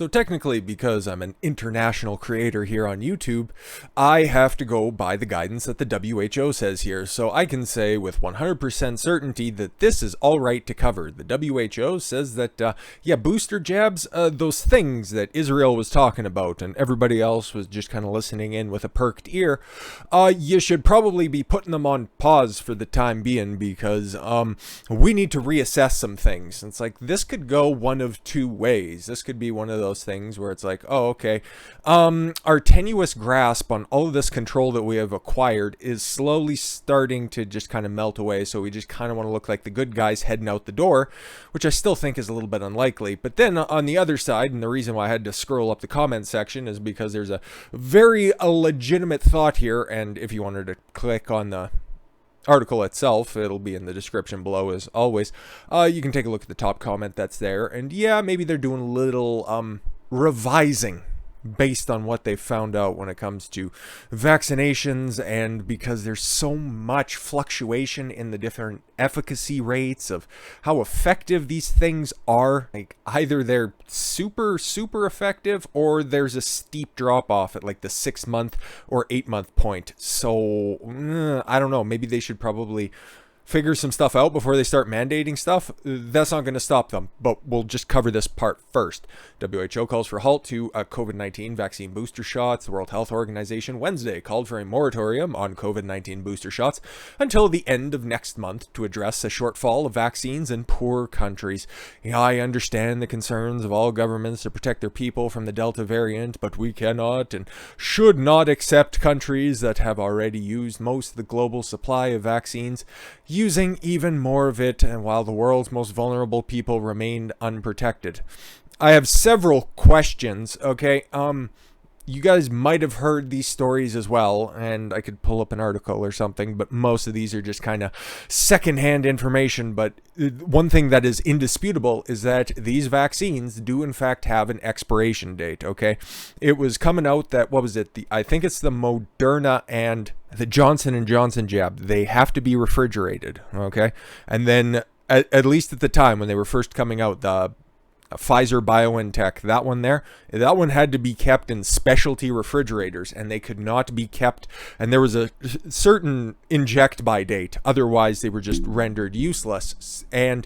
So technically, because I'm an international creator here on YouTube, I have to go by the guidance that the WHO says here. So I can say with 100% certainty that this is all right to cover. The WHO says that, booster jabs, those things that Israel was talking about and everybody else was just kind of listening in with a perked ear, you should probably be putting them on pause for the time being because we need to reassess some things. It's like this could go one of two ways. This could be one of those things where it's like, oh, okay, our tenuous grasp on all of this control that we have acquired is slowly starting to just kind of melt away. So we just kind of want to look like the good guys heading out the door, which I still think is a little bit unlikely. But then on the other side, and the reason why I had to scroll up the comment section is because there's a very legitimate thought here. And if you wanted to click on the article itself, it'll be in the description below as always. You can take a look at the top comment that's there, and yeah, maybe they're doing a little revising based on what they found out when it comes to vaccinations, and because there's so much fluctuation in the different efficacy rates of how effective these things are. Like either they're super effective or there's a steep drop off at like the 6 month or 8 month point. So I don't know, maybe they should probably figure some stuff out before they start mandating stuff. That's not going to stop them, but we'll just cover this part first. WHO calls for halt to COVID-19 vaccine booster shots. The World Health Organization Wednesday called for a moratorium on COVID-19 booster shots until the end of next month to address a shortfall of vaccines in poor countries. Yeah, I understand the concerns of all governments to protect their people from the Delta variant, but we cannot and should not accept countries that have already used most of the global supply of vaccines using even more of it, and while the world's most vulnerable people remained unprotected. I have several questions, okay? You guys might have heard these stories as well, and I could pull up an article or something, but most of these are just kind of secondhand information. But one thing that is indisputable is that these vaccines do in fact have an expiration date, okay? It was coming out that, what was it? I think it's the Moderna and the Johnson & Johnson jab. They have to be refrigerated, okay? And then, at least at the time when they were first coming out, the Pfizer BioNTech, that one had to be kept in specialty refrigerators, and they could not be kept, and there was a certain inject by date, otherwise they were just rendered useless. And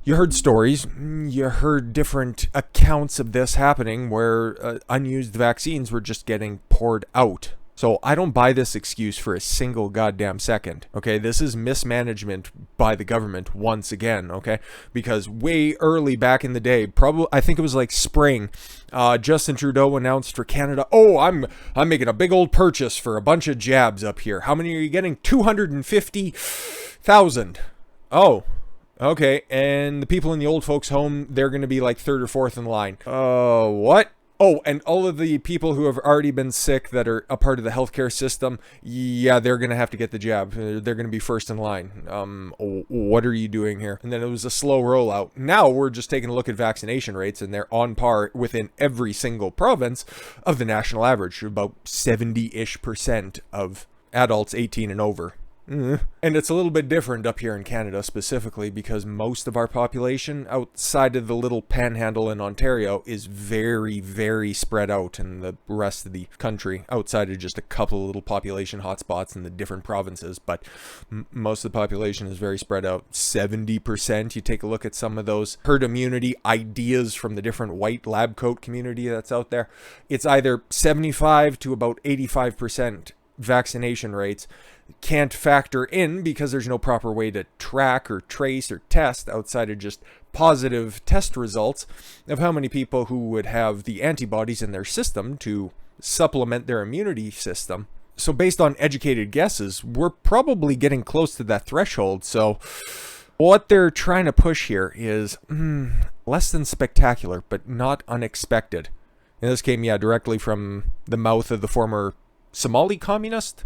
you heard stories, you heard different accounts of this happening where unused vaccines were just getting poured out. So I don't buy this excuse for a single goddamn second, okay? This is mismanagement by the government once again, okay? Because way early back in the day, probably, I think it was like spring, Justin Trudeau announced for Canada, oh, I'm making a big old purchase for a bunch of jabs up here. How many are you getting? 250,000. Oh, okay. And the people in the old folks' home, they're going to be like third or fourth in line. What? Oh, and all of the people who have already been sick that are a part of the healthcare system, yeah, they're going to have to get the jab. They're going to be first in line. What are you doing here? And then it was a slow rollout. Now we're just taking a look at vaccination rates, and they're on par within every single province of the national average, about 70-ish% of adults 18 and over. And it's a little bit different up here in Canada specifically because most of our population outside of the little panhandle in Ontario is very, very spread out in the rest of the country outside of just a couple of little population hotspots in the different provinces. But most of the population is very spread out. 70%. You take a look at some of those herd immunity ideas from the different white lab coat community that's out there. It's either 75 to about 85% vaccination rates. Can't factor in because there's no proper way to track or trace or test outside of just positive test results of how many people who would have the antibodies in their system to supplement their immunity system. So based on educated guesses, we're probably getting close to that threshold. So what they're trying to push here is less than spectacular, but not unexpected. And this came, directly from the mouth of the former Somali communist.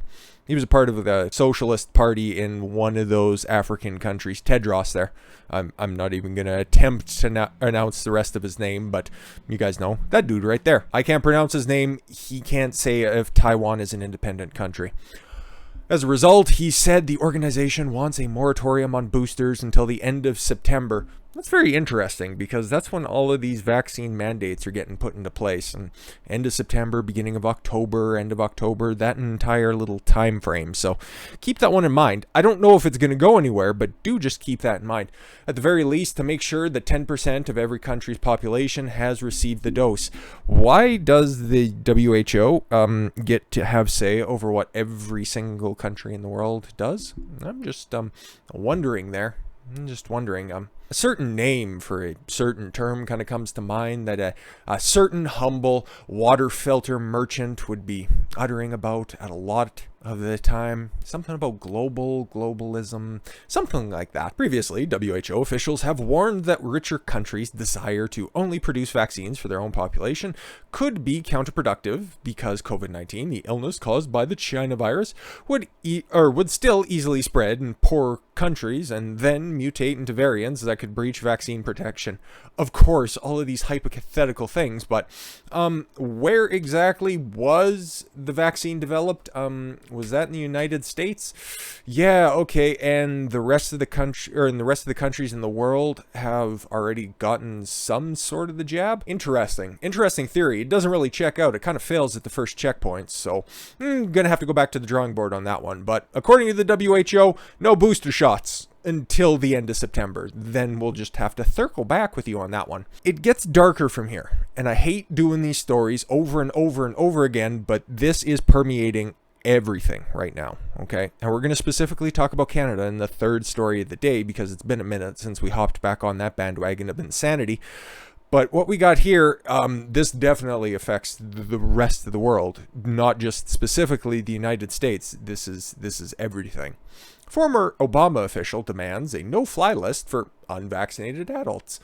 He was a part of the Socialist Party in one of those African countries, Tedros there. I'm not even going to attempt to announce the rest of his name, but you guys know that dude right there. I can't pronounce his name. He can't say if Taiwan is an independent country. As a result, he said the organization wants a moratorium on boosters until the end of September. That's very interesting because that's when all of these vaccine mandates are getting put into place. And end of September, beginning of October, end of October, that entire little time frame. So keep that one in mind. I don't know if it's going to go anywhere, but do just keep that in mind. At the very least, to make sure that 10% of every country's population has received the dose. Why does the WHO get to have say over what every single country in the world does? I'm just wondering there. I'm just wondering. A certain name for a certain term kind of comes to mind that a certain humble water filter merchant would be uttering about at a lot of the time. Something about globalism, something like that. Previously, WHO officials have warned that richer countries' desire to only produce vaccines for their own population could be counterproductive because COVID-19, the illness caused by the China virus, would still easily spread in poor countries and then mutate into variants that could breach vaccine protection. Of course, all of these hypothetical things, but where exactly was the vaccine developed? Was that in the United States? Yeah, okay, and the rest of the countries in the world have already gotten some sort of the jab? Interesting theory. It doesn't really check out. It kind of fails at the first checkpoint, so I'm gonna have to go back to the drawing board on that one. But according to the WHO, no booster shots until the end of September. Then we'll just have to circle back with you on that one. It gets darker from here, and I hate doing these stories over and over and over again, but this is permeating everything right now, okay? And we're going to specifically talk about Canada in the third story of the day because it's been a minute since we hopped back on that bandwagon of insanity. But what we got here, this definitely affects the rest of the world, not just specifically the United States. This is everything. Former Obama official demands a no-fly list for unvaccinated adults.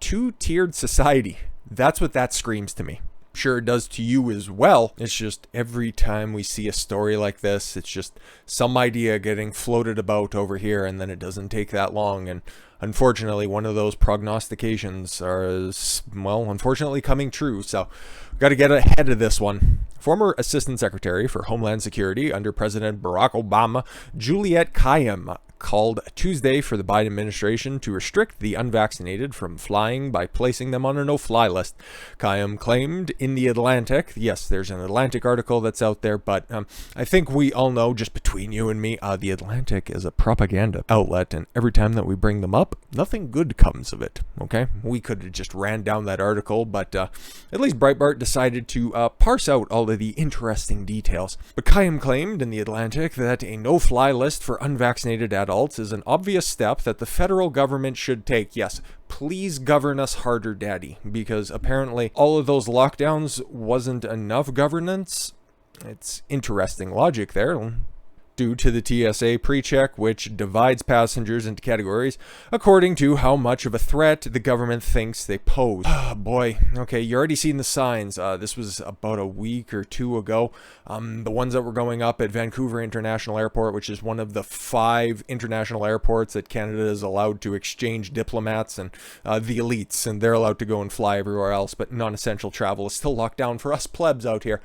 Two-tiered society. That's what that screams to me. Sure, it does to you as well. It's just every time we see a story like this, it's just some idea getting floated about over here, and then it doesn't take that long. And unfortunately, one of those prognostications are, well, unfortunately coming true. So we've got to get ahead of this one. Former Assistant Secretary for Homeland Security under President Barack Obama, Juliette Kayyem, called Tuesday for the Biden administration to restrict the unvaccinated from flying by placing them on a no-fly list. Kayyem claimed in The Atlantic, yes, there's an Atlantic article that's out there, but I think we all know, just between you and me, The Atlantic is a propaganda outlet, and every time that we bring them up, nothing good comes of it, okay? We could have just ran down that article, but at least Breitbart decided to parse out all of the interesting details. But Kayyem claimed in The Atlantic that a no-fly list for unvaccinated adults is an obvious step that the federal government should take. Yes, please govern us harder, Daddy, because apparently all of those lockdowns wasn't enough governance. It's interesting logic there. Due to the TSA pre-check, which divides passengers into categories according to how much of a threat the government thinks they pose. Oh boy, okay, you already seen the signs. This was about a week or two ago. The ones that were going up at Vancouver International Airport, which is one of the 5 international airports that Canada is allowed to exchange diplomats and the elites, and they're allowed to go and fly everywhere else, but non-essential travel is still locked down for us plebs out here.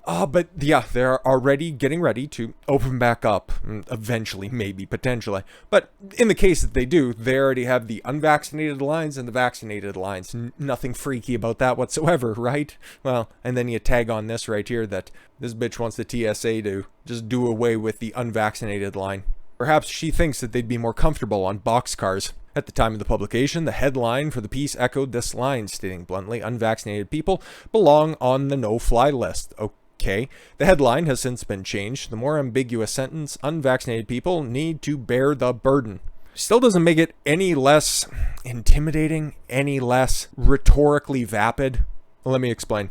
But yeah, they're already getting ready to open back up, eventually, maybe, potentially. But in the case that they do, they already have the unvaccinated lines and the vaccinated lines. Nothing freaky about that whatsoever, right? Well, and then you tag on this right here that this bitch wants the TSA to just do away with the unvaccinated line. Perhaps she thinks that they'd be more comfortable on boxcars. At the time of the publication, the headline for the piece echoed this line, stating bluntly, unvaccinated people belong on the no-fly list. Okay, the headline has since been changed. The more ambiguous sentence, unvaccinated people need to bear the burden. Still doesn't make it any less intimidating, any less rhetorically vapid. Let me explain.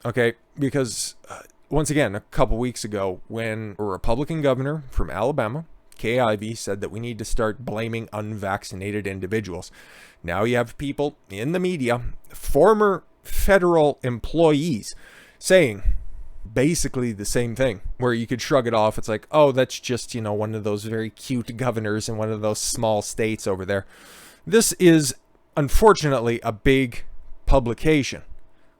Okay, because once again, a couple weeks ago, when a Republican governor from Alabama, Kay Ivey, said that we need to start blaming unvaccinated individuals. Now you have people in the media, former federal employees, saying basically the same thing, where you could shrug it off. It's like, oh, that's just, one of those very cute governors in one of those small states over there. This is, unfortunately, a big publication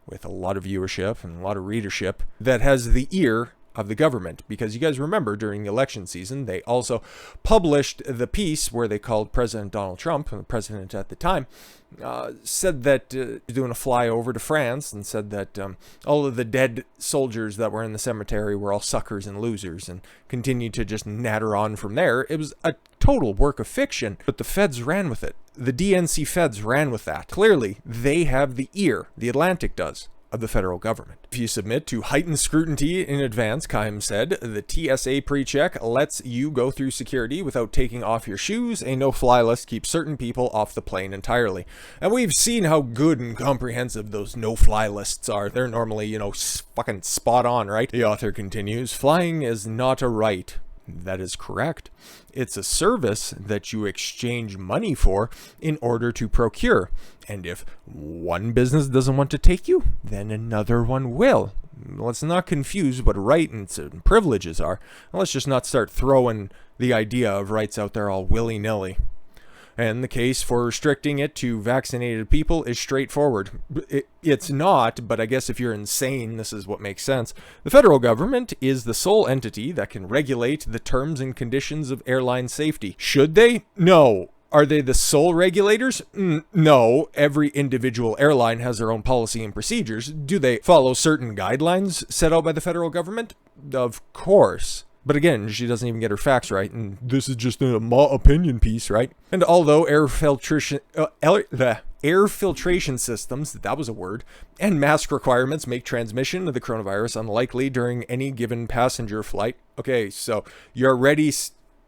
with a lot of viewership and a lot of readership that has the ear of the government. Because you guys remember during the election season, they also published the piece where they called President Donald Trump, the president at the time, said that doing a flyover to France and said that all of the dead soldiers that were in the cemetery were all suckers and losers, and continued to just natter on from there. It was a total work of fiction, but the feds ran with it. The DNC feds ran with that. Clearly, they have the ear, the Atlantic does, of the federal government. If you submit to heightened scrutiny in advance, Kime said, the TSA pre-check lets you go through security without taking off your shoes. A no-fly list keeps certain people off the plane entirely. And we've seen how good and comprehensive those no-fly lists are. They're normally, fucking spot on, right? The author continues, flying is not a right. That is correct. It's a service that you exchange money for in order to procure. And if one business doesn't want to take you, then another one will. Let's not confuse what rights and privileges are. Let's just not start throwing the idea of rights out there all willy-nilly. And the case for restricting it to vaccinated people is straightforward. It's not, but I guess if you're insane, this is what makes sense. The federal government is the sole entity that can regulate the terms and conditions of airline safety. Should they? No. Are they the sole regulators? No. Every individual airline has their own policy and procedures. Do they follow certain guidelines set out by the federal government? Of course. But again, she doesn't even get her facts right, and this is just an opinion piece, right? And although air filtration systems, that was a word, and mask requirements make transmission of the coronavirus unlikely during any given passenger flight. Okay, so you're already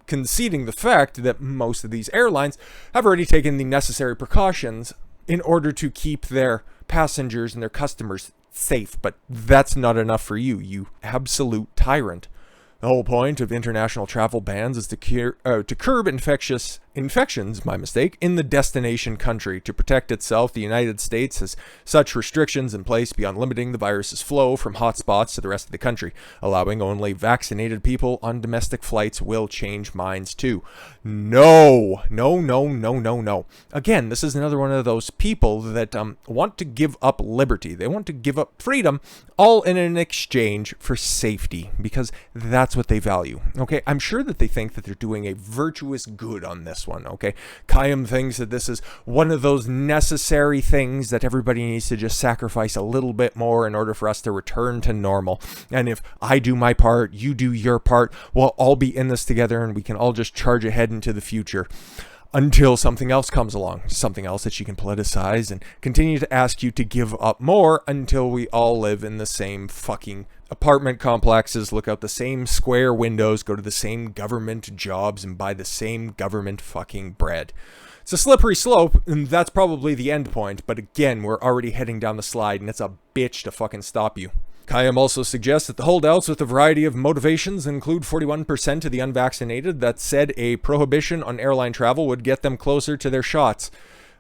conceding the fact that most of these airlines have already taken the necessary precautions in order to keep their passengers and their customers safe. But that's not enough for you, you absolute tyrant. The whole point of international travel bans is to curb infections, in the destination country. To protect itself, the United States has such restrictions in place beyond limiting the virus's flow from hotspots to the rest of the country. Allowing only vaccinated people on domestic flights will change minds too. No. Again, this is another one of those people that want to give up liberty. They want to give up freedom, all in an exchange for safety, because that's what they value. Okay, I'm sure that they think that they're doing a virtuous good on this one. Okay, Kime thinks that this is one of those necessary things that everybody needs to just sacrifice a little bit more in order for us to return to normal. And if I do my part, you do your part, we'll all be in this together, and we can all just charge ahead into the future. Until something else comes along, something else that she can politicize and continue to ask you to give up more until we all live in the same fucking apartment complexes, look out the same square windows, go to the same government jobs, and buy the same government fucking bread. It's a slippery slope, and that's probably the end point, but again, we're already heading down the slide, and it's a bitch to fucking stop you. Kime also suggests that the holdouts with a variety of motivations include 41% of the unvaccinated that said a prohibition on airline travel would get them closer to their shots.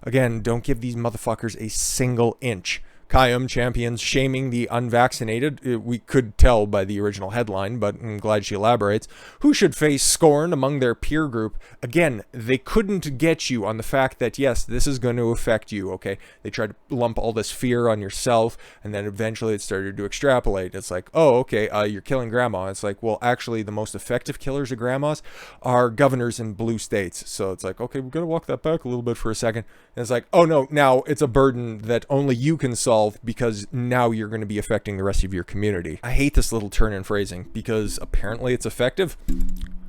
Again, don't give these motherfuckers a single inch. Kime champions shaming the unvaccinated. We could tell by the original headline, but I'm glad she elaborates. Who should face scorn among their peer group? Again, they couldn't get you on the fact that, yes, this is going to affect you, okay? They tried to lump all this fear on yourself, and then eventually it started to extrapolate. It's like, oh, okay, you're killing grandma. It's like, well, actually, the most effective killers of grandmas are governors in blue states. So it's like, okay, we've got to walk that back a little bit for a second. And it's like, oh, no, now it's a burden that only you can solve, because now you're going to be affecting the rest of your community. I hate this little turn in phrasing because apparently it's effective.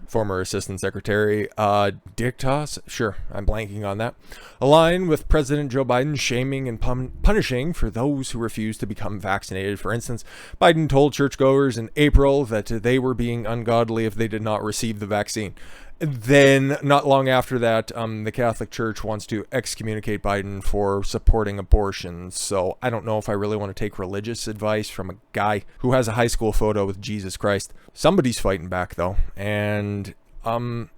Former Assistant Secretary Dictas, sure, I'm blanking on that, align with President Joe Biden shaming and punishing for those who refuse to become vaccinated. For instance, Biden told churchgoers in April that they were being ungodly if they did not receive the vaccine. Then, not long after that, the Catholic Church wants to excommunicate Biden for supporting abortion. So I don't know if I really want to take religious advice from a guy who has a high school photo with Jesus Christ. Somebody's fighting back, though. And Walmart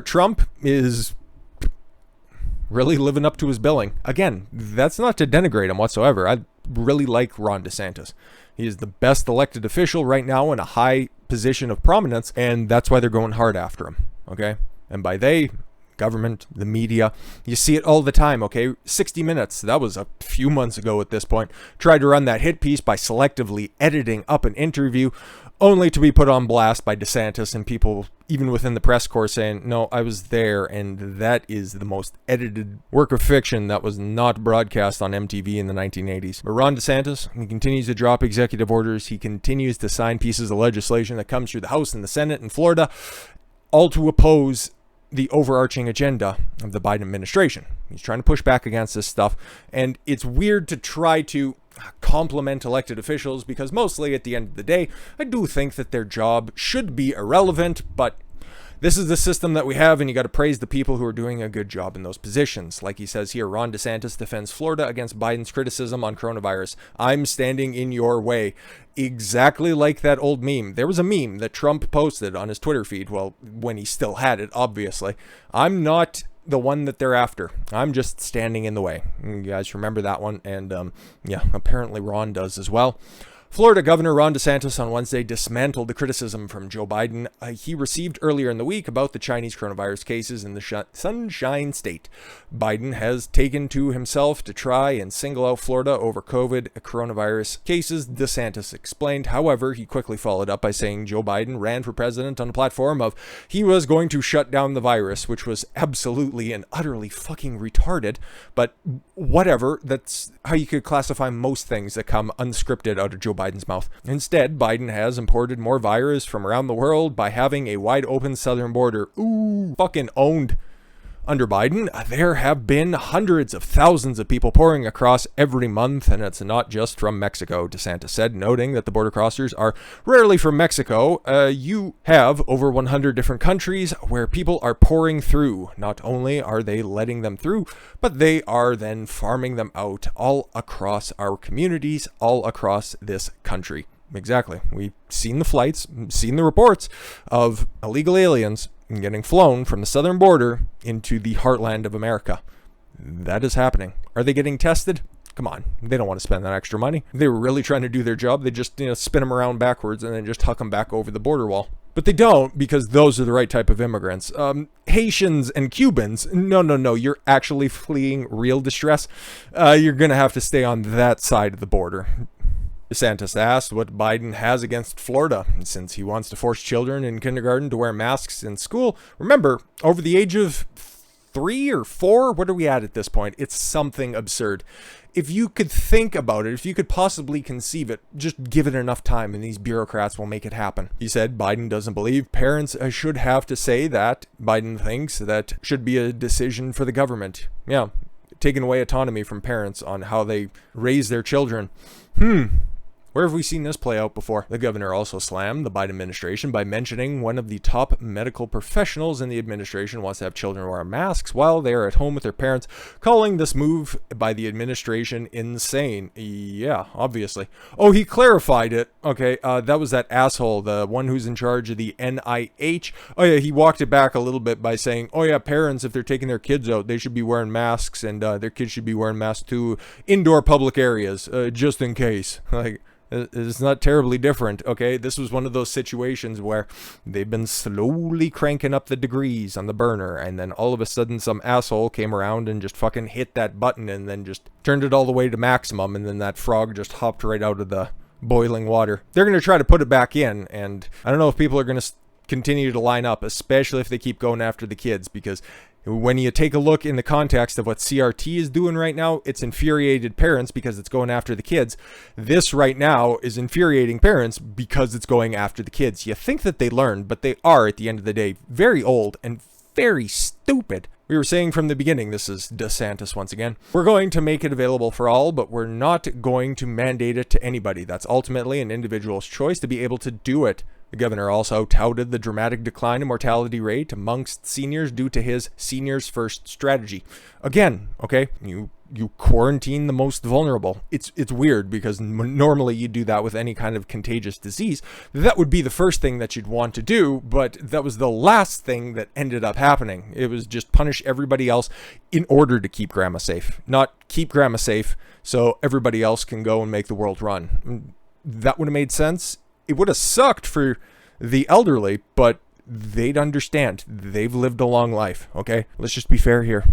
Trump is really living up to his billing. Again, that's not to denigrate him whatsoever. I really like Ron DeSantis. He is the best elected official right now in a high position of prominence, and that's why they're going hard after him, okay? And by they, government, the media. You see it all the time, okay? 60 Minutes, that was a few months ago at this point, tried to run that hit piece by selectively editing up an interview, only to be put on blast by DeSantis and people even within the press corps saying, no, I was there, and that is the most edited work of fiction that was not broadcast on MTV in the 1980s. But Ron DeSantis, he continues to drop executive orders. He continues to sign pieces of legislation that comes through the House and the Senate in Florida, all to oppose the overarching agenda of the Biden administration. He's trying to push back against this stuff, and it's weird to try to compliment elected officials because mostly at the end of the day, I do think that their job should be irrelevant, but this is the system that we have, and you got to praise the people who are doing a good job in those positions. Like he says here, Ron DeSantis defends Florida against Biden's criticism on coronavirus. I'm standing in your way. Exactly like that old meme. There was a meme that Trump posted on his Twitter feed, well, when he still had it, obviously. I'm not the one that they're after. I'm just standing in the way. You guys remember that one? And yeah, apparently Ron does as well. Florida Governor Ron DeSantis on Wednesday dismantled the criticism from Joe Biden he received earlier in the week about the Chinese coronavirus cases in the Sunshine State. Biden has taken to himself to try and single out Florida over COVID coronavirus cases, DeSantis explained. However, he quickly followed up by saying Joe Biden ran for president on a platform of he was going to shut down the virus, which was absolutely and utterly fucking retarded. But whatever, that's how you could classify most things that come unscripted out of Joe Biden's mouth. Instead, Biden has imported more virus from around the world by having a wide open southern border. Ooh, fucking owned. Under Biden, there have been hundreds of thousands of people pouring across every month, and it's not just from Mexico, DeSantis said, noting that the border crossers are rarely from Mexico. You have over 100 different countries where people are pouring through. Not only are they letting them through, but they are then farming them out all across our communities, all across this country. Exactly. We've seen the flights, seen the reports of illegal aliens getting flown from the southern border into the heartland of America. That is happening. Are they getting tested? Come on. They don't want to spend that extra money. If they were really trying to do their job, they just spin them around backwards and then just huck them back over the border wall. But they don't, because those are the right type of immigrants. Haitians and Cubans, no, you're actually fleeing real distress. You're going to have to stay on that side of the border. DeSantis asked what Biden has against Florida, since he wants to force children in kindergarten to wear masks in school. Remember, over the age of 3 or 4, what are we at this point? It's something absurd. If you could think about it, if you could possibly conceive it, just give it enough time and these bureaucrats will make it happen. He said Biden doesn't believe parents should have to say that. Biden thinks that should be a decision for the government. Yeah, taking away autonomy from parents on how they raise their children. Where have we seen this play out before? The governor also slammed the Biden administration by mentioning one of the top medical professionals in the administration wants to have children wear masks while they are at home with their parents, calling this move by the administration insane. Yeah, obviously. Oh, he clarified it. Okay, that was that asshole, the one who's in charge of the NIH. Oh yeah, he walked it back a little bit by saying, oh yeah, parents, if they're taking their kids out, they should be wearing masks, and their kids should be wearing masks to indoor public areas, just in case. Like, it's not terribly different, okay? This was one of those situations where they've been slowly cranking up the degrees on the burner, and then all of a sudden some asshole came around and just fucking hit that button and then just turned it all the way to maximum, and then that frog just hopped right out of the boiling water. They're going to try to put it back in, and I don't know if people are going to continue to line up, especially if they keep going after the kids, because when you take a look in the context of what CRT is doing right now, it's infuriated parents because it's going after the kids. This right now is infuriating parents because it's going after the kids. You think that they learn, but they are, at the end of the day, very old and very stupid. We were saying from the beginning, this is DeSantis once again, we're going to make it available for all, but we're not going to mandate it to anybody. That's ultimately an individual's choice to be able to do it. The governor also touted the dramatic decline in mortality rate amongst seniors due to his seniors first strategy. Again, okay, you quarantine the most vulnerable. It's weird because normally you do that with any kind of contagious disease. That would be the first thing that you'd want to do, but that was the last thing that ended up happening. It was just punish everybody else in order to keep grandma safe, not keep grandma safe so everybody else can go and make the world run. That would have made sense. It would have sucked for the elderly, but they'd understand. They've lived a long life, okay? Let's just be fair here.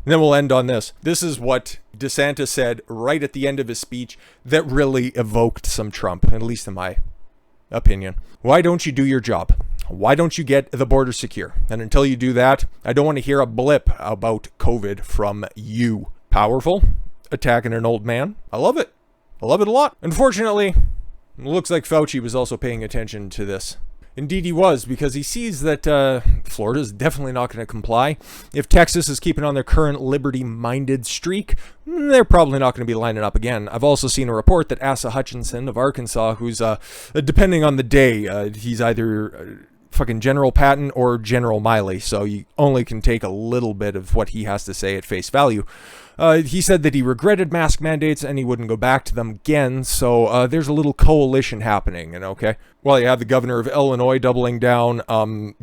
And then we'll end on this. This is what DeSantis said right at the end of his speech that really evoked some Trump, at least in my opinion. Why don't you do your job? Why don't you get the border secure? And until you do that, I don't want to hear a blip about COVID from you. Powerful, attacking an old man. I love it. I love it a lot. Unfortunately, it looks like Fauci was also paying attention to this. Indeed he was, because he sees that Florida's definitely not going to comply. If Texas is keeping on their current liberty-minded streak, they're probably not going to be lining up again. I've also seen a report that Asa Hutchinson of Arkansas, who's, depending on the day, he's either fucking General Patton or General Miley, so you only can take a little bit of what he has to say at face value. He said that he regretted mask mandates and he wouldn't go back to them again, so there's a little coalition happening, and okay? Well, you have the governor of Illinois doubling down,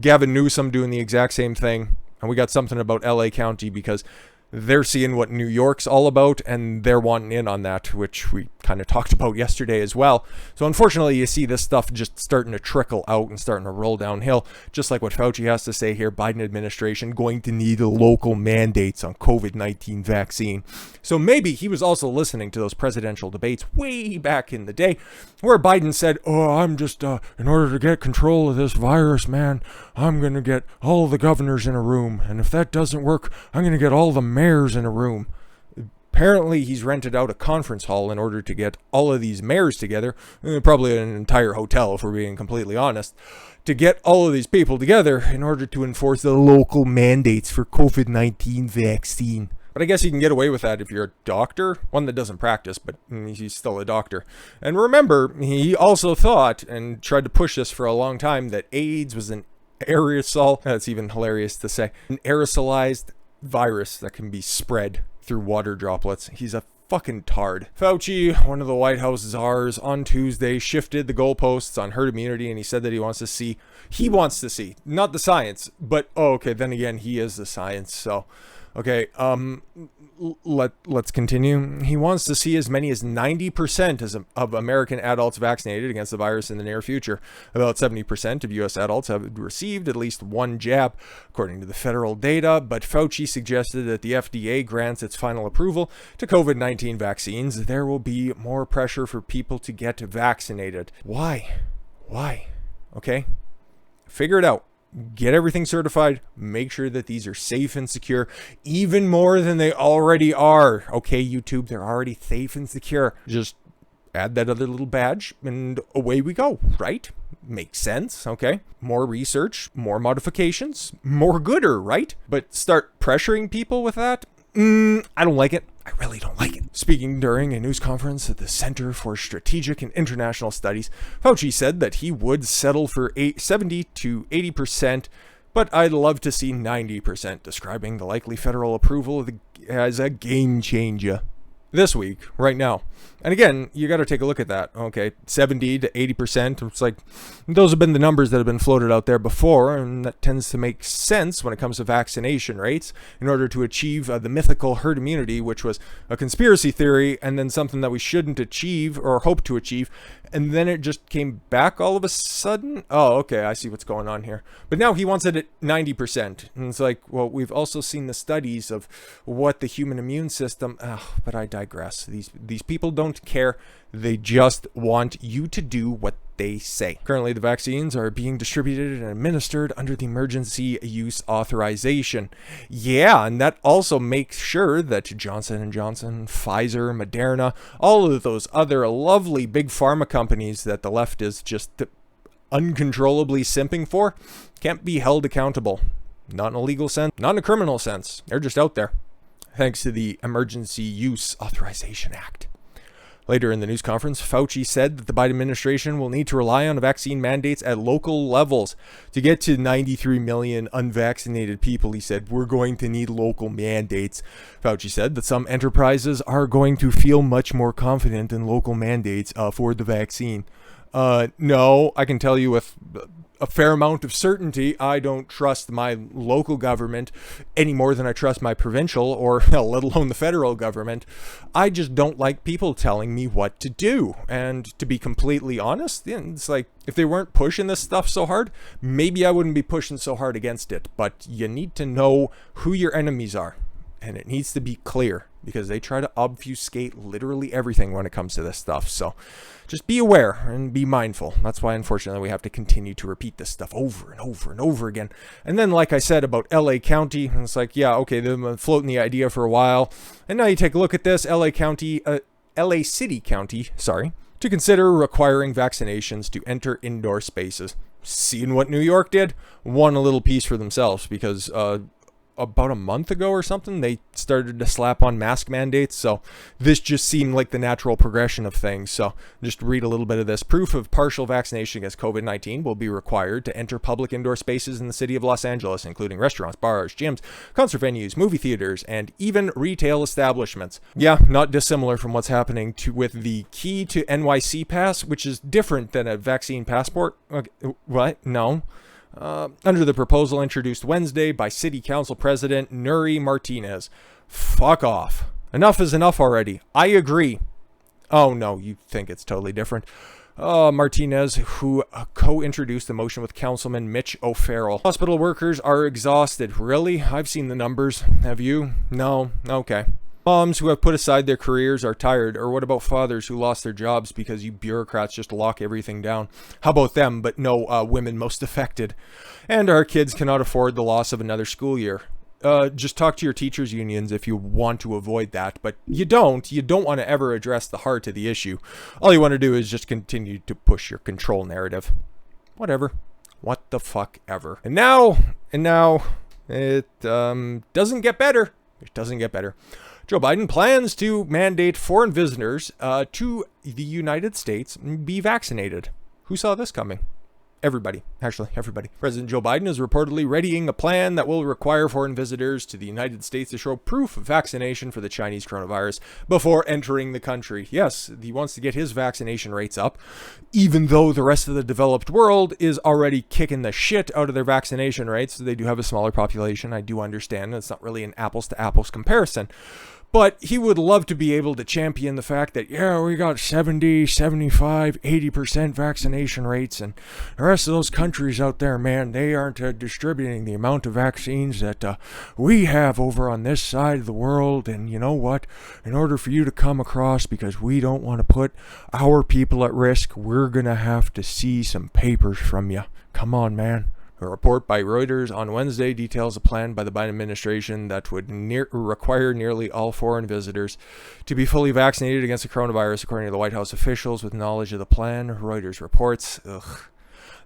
Gavin Newsom doing the exact same thing, and we got something about LA County because they're seeing what New York's all about, and they're wanting in on that, which we kind of talked about yesterday as well. So unfortunately, you see this stuff just starting to trickle out and starting to roll downhill, just like what Fauci has to say here. Biden administration going to need local mandates on COVID-19 vaccine. So maybe he was also listening to those presidential debates way back in the day, where Biden said, oh, I'm just, in order to get control of this virus, man, I'm going to get all the governors in a room, and if that doesn't work, I'm going to get all the mayors in a room. Apparently, he's rented out a conference hall in order to get all of these mayors together, probably an entire hotel, if we're being completely honest, to get all of these people together in order to enforce the local mandates for COVID-19 vaccine. But I guess you can get away with that if you're a doctor, one that doesn't practice, but he's still a doctor. And remember, he also thought, and tried to push this for a long time, that AIDS was an aerosol, that's even hilarious to say, an aerosolized virus that can be spread through water droplets. He's a fucking tard. Fauci, one of the White House czars, on Tuesday shifted the goalposts on herd immunity, and he said that he wants to see, not the science, but, oh, okay, then again, he is the science, so, okay, let's continue. He wants to see as many as 90% of American adults vaccinated against the virus in the near future. About 70% of U.S. adults have received at least one jab, according to the federal data, but Fauci suggested that the FDA grants its final approval to COVID-19 vaccines. There will be more pressure for people to get vaccinated. Why? Okay? Figure it out. Get everything certified, make sure that these are safe and secure, even more than they already are. Okay, YouTube, they're already safe and secure. Just add that other little badge and away we go, right? Makes sense, okay? More research, more modifications, more gooder, right? But start pressuring people with that? I don't like it. I really don't like it. Speaking during a news conference at the Center for Strategic and International Studies, Fauci said that he would settle for 70 to 80%, but I'd love to see 90%, describing the likely federal approval as a game changer. This week, right now. And again, you got to take a look at that. Okay, 70 to 80%. It's like, those have been the numbers that have been floated out there before, and that tends to make sense when it comes to vaccination rates in order to achieve the mythical herd immunity, which was a conspiracy theory and then something that we shouldn't achieve or hope to achieve. And then it just came back all of a sudden. Oh, okay, I see what's going on here. But now he wants it at 90%. And it's like, well, we've also seen the studies of what the human immune system... but I digress. These people don't care. They just want you to do what they say. Currently, the vaccines are being distributed and administered under the emergency use authorization. Yeah, and that also makes sure that Johnson & Johnson, Pfizer, Moderna, all of those other lovely big pharma companies that the left is just uncontrollably simping for can't be held accountable. Not in a legal sense, not in a criminal sense. They're just out there. Thanks to the Emergency Use Authorization Act. Later in the news conference, Fauci said that the Biden administration will need to rely on vaccine mandates at local levels. To get to 93 million unvaccinated people, he said, we're going to need local mandates. Fauci said that some enterprises are going to feel much more confident in local mandates for the vaccine. No, I can tell you with a fair amount of certainty. I don't trust my local government any more than I trust my provincial or let alone the federal government. I just don't like people telling me what to do. And to be completely honest, it's like if they weren't pushing this stuff so hard, maybe I wouldn't be pushing so hard against it. But you need to know who your enemies are. And it needs to be clear because they try to obfuscate literally everything when it comes to this stuff. So just be aware and be mindful. That's why, unfortunately, we have to continue to repeat this stuff over and over and over again. And then, like I said about LA County, it's like, yeah, okay, they've been floating the idea for a while. And now you take a look at this, LA City County, to consider requiring vaccinations to enter indoor spaces. Seeing what New York did, won a little piece for themselves because, about a month ago or something, they started to slap on mask mandates. So this just seemed like the natural progression of things. So just read a little bit of this. Proof of partial vaccination against COVID-19 will be required to enter public indoor spaces in the city of Los Angeles, including restaurants, bars, gyms, concert venues, movie theaters, and even retail establishments. Yeah, not dissimilar from what's happening with the key to NYC Pass, which is different than a vaccine passport. Okay, what? No. Under the proposal introduced Wednesday by City Council President Nuri Martinez. Fuck off. Enough is enough already. I agree. Oh no, you think it's totally different. Martinez, who co-introduced the motion with Councilman Mitch O'Farrell. Hospital workers are exhausted. Really? I've seen the numbers. Have you? No? Okay. Moms who have put aside their careers are tired. Or what about fathers who lost their jobs because you bureaucrats just lock everything down? How about them, but no women most affected? And our kids cannot afford the loss of another school year. Just talk to your teachers' unions if you want to avoid that, but you don't. You don't want to ever address the heart of the issue. All you want to do is just continue to push your control narrative. Whatever. What the fuck ever. And now, it doesn't get better. It doesn't get better. Joe Biden plans to mandate foreign visitors to the United States be vaccinated. Who saw this coming? Everybody. Actually, everybody. President Joe Biden is reportedly readying a plan that will require foreign visitors to the United States to show proof of vaccination for the Chinese coronavirus before entering the country. Yes, he wants to get his vaccination rates up, even though the rest of the developed world is already kicking the shit out of their vaccination rates. They do have a smaller population. I do understand. It's not really an apples to apples comparison. But he would love to be able to champion the fact that, yeah, we got 70, 75, 80% vaccination rates, and the rest of those countries out there, man, they aren't distributing the amount of vaccines that we have over on this side of the world. And you know what? In order for you to come across, because we don't want to put our people at risk, we're going to have to see some papers from you. Come on, man. A report by Reuters on Wednesday details a plan by the Biden administration that would require nearly all foreign visitors to be fully vaccinated against the coronavirus, according to the White House officials with knowledge of the plan. Reuters reports. The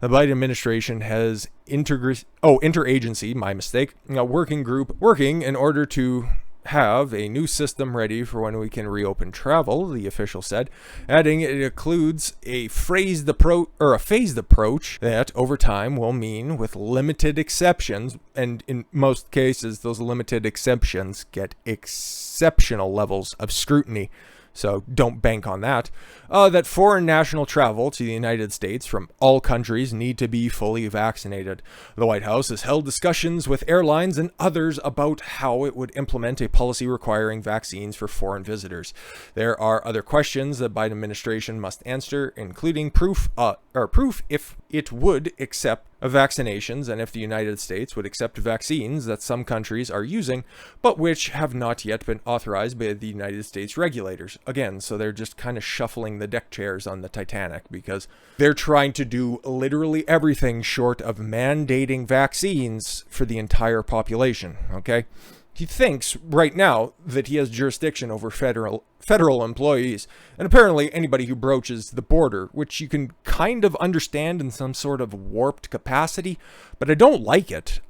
Biden administration has interagency, my mistake, a working group working in order to have a new system ready for when we can reopen travel, the official said, adding it includes a phased approach that over time will mean with limited exceptions, and in most cases those limited exceptions get exceptional levels of scrutiny. So don't bank on that. That foreign national travel to the United States from all countries need to be fully vaccinated. The White House has held discussions with airlines and others about how it would implement a policy requiring vaccines for foreign visitors. There are other questions the Biden administration must answer, including proof if it would accept vaccinations and if the United States would accept vaccines that some countries are using, but which have not yet been authorized by the United States regulators. Again, so they're just kind of shuffling the deck chairs on the Titanic because they're trying to do literally everything short of mandating vaccines for the entire population, okay? He thinks right now that he has jurisdiction over federal employees, and apparently anybody who broaches the border, which you can kind of understand in some sort of warped capacity, but I don't like it.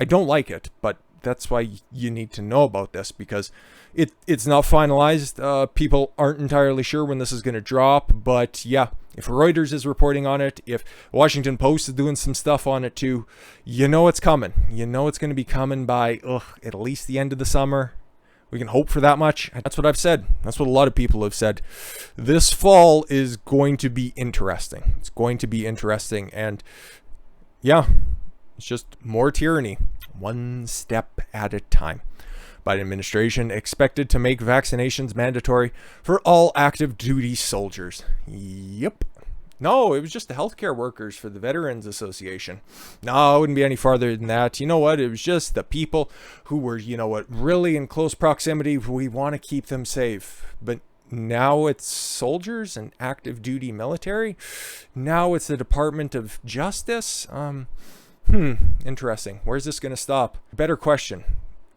But that's why you need to know about this, because it's not finalized. People aren't entirely sure when this is going to drop, but yeah, if Reuters is reporting on it, if Washington Post is doing some stuff on it too, you know it's coming. You know it's going to be coming by at least the end of the summer. We can hope for that much. That's what I've said. That's what a lot of people have said. This fall is going to be interesting. It's going to be interesting. And Yeah, it's just more tyranny, one step at a time. Biden administration expected to make vaccinations mandatory for all active duty soldiers. Yep. No, it was just the healthcare workers for the Veterans Association. No, it wouldn't be any farther than that. You know what? It was just the people who were, really in close proximity. We want to keep them safe. But now it's soldiers and active duty military. Now it's the Department of Justice. Interesting. Where's this going to stop? Better question.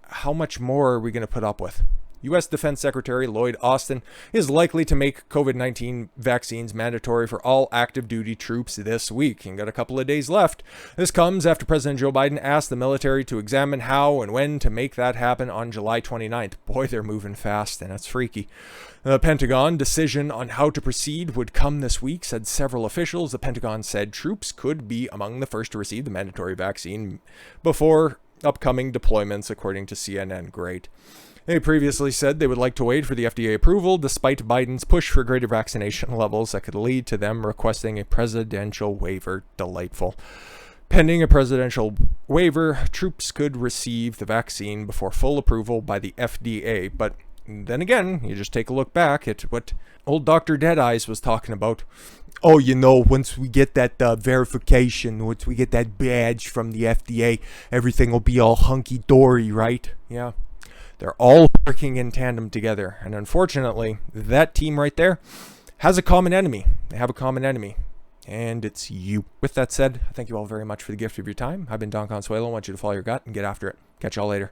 How much more are we going to put up with? U.S. Defense Secretary Lloyd Austin is likely to make COVID-19 vaccines mandatory for all active duty troops this week. And got a couple of days left. This comes after President Joe Biden asked the military to examine how and when to make that happen on July 29th. Boy, they're moving fast, and that's freaky. The Pentagon decision on how to proceed would come this week, said several officials. The Pentagon said troops could be among the first to receive the mandatory vaccine before upcoming deployments, according to CNN. Great. They previously said they would like to wait for the FDA approval, despite Biden's push for greater vaccination levels that could lead to them requesting a presidential waiver. Delightful. Pending a presidential waiver, troops could receive the vaccine before full approval by the FDA. But then again, you just take a look back at what old Dr. Deadeyes was talking about. Oh, once we get that verification, once we get that badge from the FDA, everything will be all hunky-dory, right? Yeah. They're all working in tandem together. And unfortunately, that team right there has a common enemy. They have a common enemy. And it's you. With that said, thank you all very much for the gift of your time. I've been Don Consuelo. I want you to follow your gut and get after it. Catch y'all later.